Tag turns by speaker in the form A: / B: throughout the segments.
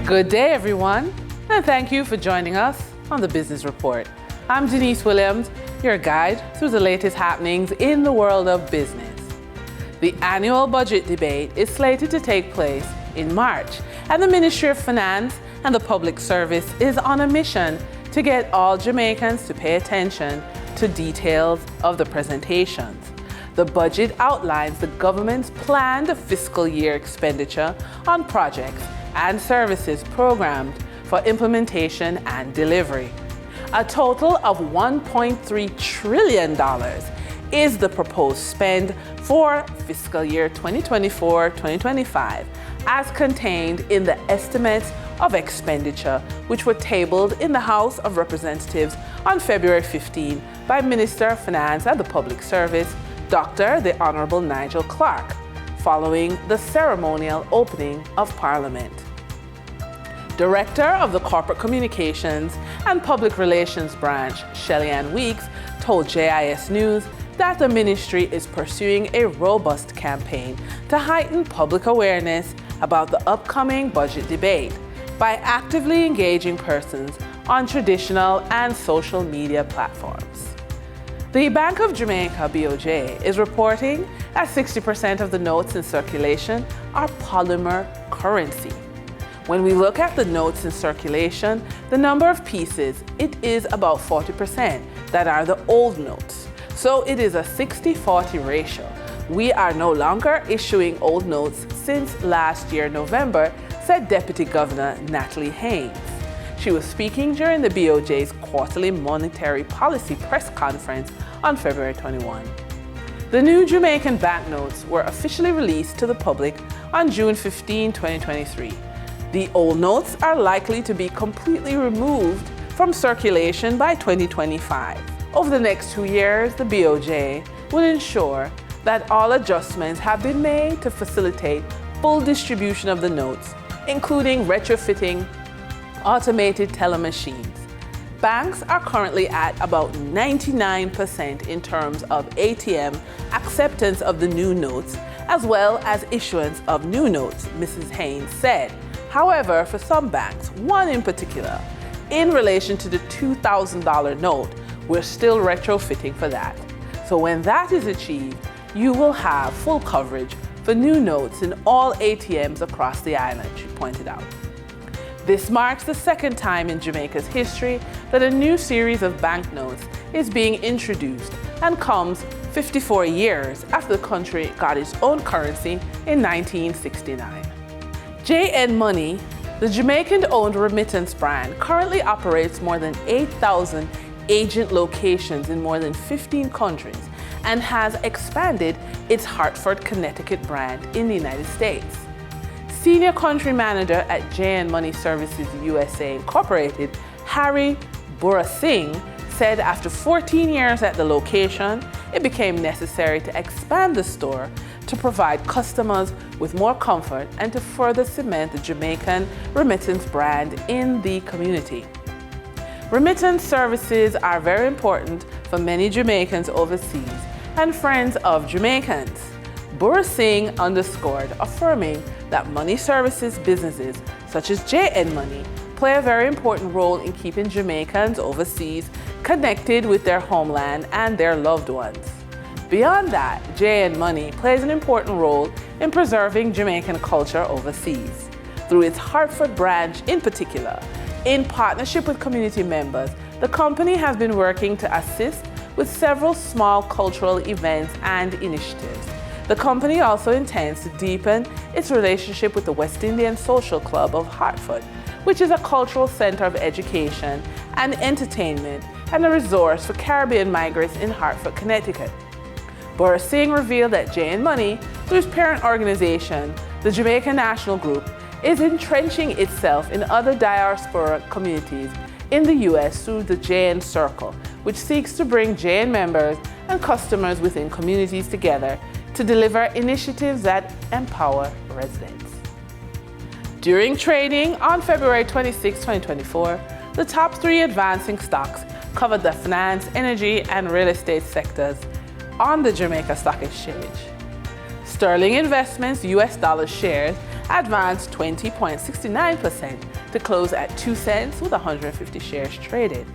A: Good day, everyone, and thank you for joining us on the Business Report. I'm Denise Williams, your guide through the latest happenings in the world of business. The annual budget debate is slated to take place in March, and the Ministry of Finance and the Public Service is on a mission to get all Jamaicans to pay attention to details of the presentations. The budget outlines the government's planned fiscal year expenditure on projects and services programmed for implementation and delivery. A total of $1.3 trillion is the proposed spend for fiscal year 2024-2025, as contained in the estimates of expenditure, which were tabled in the House of Representatives on February 15 by Minister of Finance and the Public Service, Dr. the Honorable Nigel Clark, following the ceremonial opening of Parliament. Director of the Corporate Communications and Public Relations Branch, Shelley-Ann Weeks, told JIS News that the ministry is pursuing a robust campaign to heighten public awareness about the upcoming budget debate by actively engaging persons on traditional and social media platforms. The Bank of Jamaica, BOJ, is reporting that 60% of the notes in circulation are polymer currency. When we look at the notes in circulation, the number of pieces, it is about 40% that are the old notes. So it is a 60-40 ratio. We are no longer issuing old notes since last year, November, said Deputy Governor Natalie Haynes. She was speaking during the BOJ's quarterly monetary policy press conference on February 21. The new Jamaican banknotes were officially released to the public on June 15, 2023. The old notes are likely to be completely removed from circulation by 2025. Over the next 2 years, the BOJ will ensure that all adjustments have been made to facilitate full distribution of the notes, including retrofitting automated teller machines. Banks are currently at about 99% in terms of ATM acceptance of the new notes, as well as issuance of new notes, Mrs. Haynes said. However, for some banks, one in particular, in relation to the $2,000 note, we're still retrofitting for that. So when that is achieved, you will have full coverage for new notes in all ATMs across the island, she pointed out. This marks the second time in Jamaica's history that a new series of banknotes is being introduced and comes 54 years after the country got its own currency in 1969. JN Money, the Jamaican-owned remittance brand, currently operates more than 8,000 agent locations in more than 15 countries and has expanded its Hartford, Connecticut brand in the United States. Senior Country Manager at JN Money Services USA Incorporated, Harry Burasingh, said after 14 years at the location, it became necessary to expand the store to provide customers with more comfort and to further cement the Jamaican remittance brand in the community. Remittance services are very important for many Jamaicans overseas and friends of Jamaicans. Burasingh underscored, affirming that money services businesses such as JN Money play a very important role in keeping Jamaicans overseas connected with their homeland and their loved ones. Beyond that, JN Money plays an important role in preserving Jamaican culture overseas. Through its Hartford branch in particular, in partnership with community members, the company has been working to assist with several small cultural events and initiatives. The company also intends to deepen its relationship with the West Indian Social Club of Hartford, which is a cultural center of education and entertainment and a resource for Caribbean migrants in Hartford, Connecticut. Burasingh revealed that JN Money, through its parent organization, the Jamaica National Group, is entrenching itself in other diaspora communities in the U.S. through the JN Circle, which seeks to bring JN members and customers within communities together to deliver initiatives that empower residents. During trading on February 26, 2024, the top 3 advancing stocks covered the finance, energy, and real estate sectors on the Jamaica Stock Exchange. Sterling Investments US dollar shares advanced 20.69% to close at 2 cents with 150 shares traded.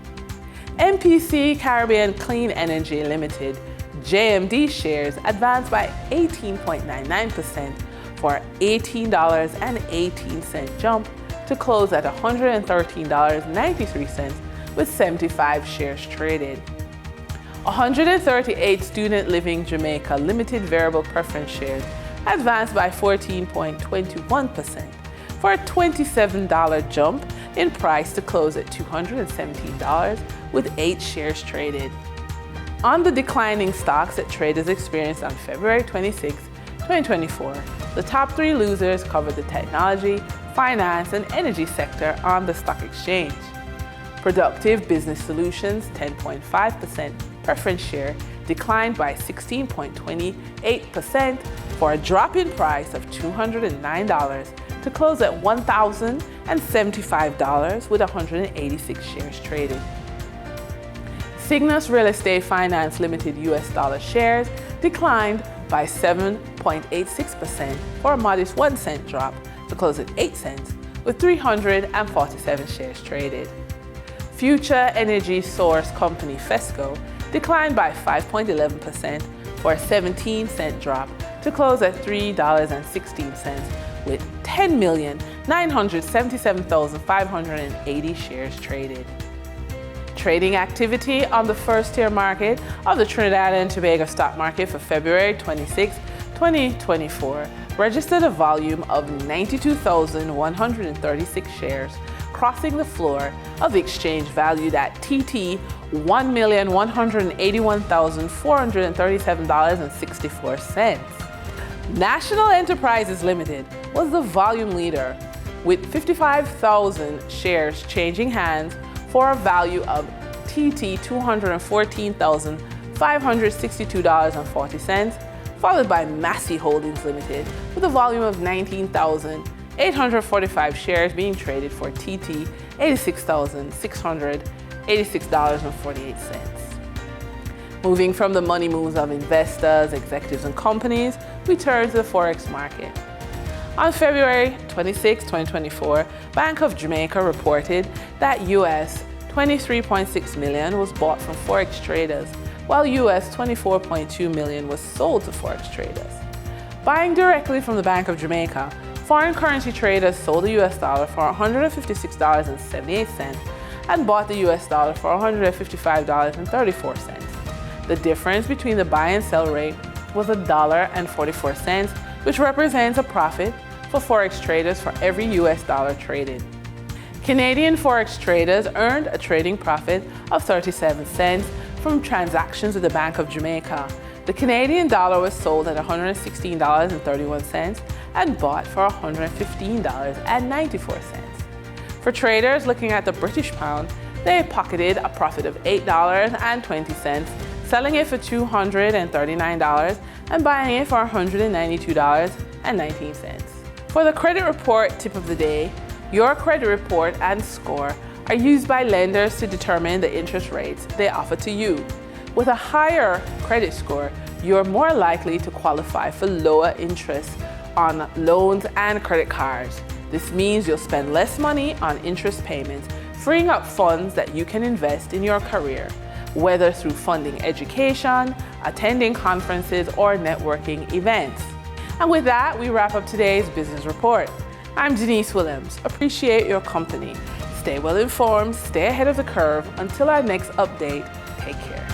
A: MPC Caribbean Clean Energy Limited JMD shares advanced by 18.99% for $18.18 jump to close at $113.93 with 75 shares traded. 138 Student Living Jamaica Limited Variable Preference shares advanced by 14.21% for a $27 jump in price to close at $217 with 8 shares traded. On the declining stocks that traders experienced on February 26, 2024, the top 3 losers covered the technology, finance, and energy sector on the stock exchange. Productive Business Solutions 10.5% preference share declined by 16.28% for a drop in price of $209 to close at $1,075 with 186 shares traded. Cygnus Real Estate Finance Limited US dollar shares declined by 7.86% for a modest 1 cent drop to close at 8 cents with 347 shares traded. Future Energy Source Company FESCO declined by 5.11% for a 17-cent drop to close at $3.16 with 10,977,580 shares traded. Trading activity on the first-tier market of the Trinidad and Tobago stock market for February 26, 2024 registered a volume of 92,136 shares, crossing the floor of the exchange valued at TT $1,181,437.64. National Enterprises Limited was the volume leader with 55,000 shares changing hands for a value of TT $214,562.40, followed by Massey Holdings Limited with a volume of 19,845 shares being traded for TT $86,686.48. Moving from the money moves of investors, executives, and companies, we turn to the Forex market. On February 26, 2024, Bank of Jamaica reported that US $23.6 million was bought from Forex traders, while US $24.2 million was sold to Forex traders. Buying directly from the Bank of Jamaica, foreign currency traders sold the US dollar for $156.78 and bought the US dollar for $155.34. The difference between the buy and sell rate was $1.44, which represents a profit for Forex traders for every US dollar traded. Canadian Forex traders earned a trading profit of 37 cents from transactions with the Bank of Jamaica. The Canadian dollar was sold at $116.31 and bought for $115.94. For traders looking at the British pound, they pocketed a profit of $8.20, selling it for $239 and buying it for $192.19. For the credit report tip of the day, your credit report and score are used by lenders to determine the interest rates they offer to you. With a higher credit score, you're more likely to qualify for lower interest on loans and credit cards. This means you'll spend less money on interest payments, freeing up funds that you can invest in your career, whether through funding education, attending conferences, or networking events. And with that, we wrap up today's business report. I'm Denise Williams. Appreciate your company. Stay well informed, stay ahead of the curve. Until our next update, take care.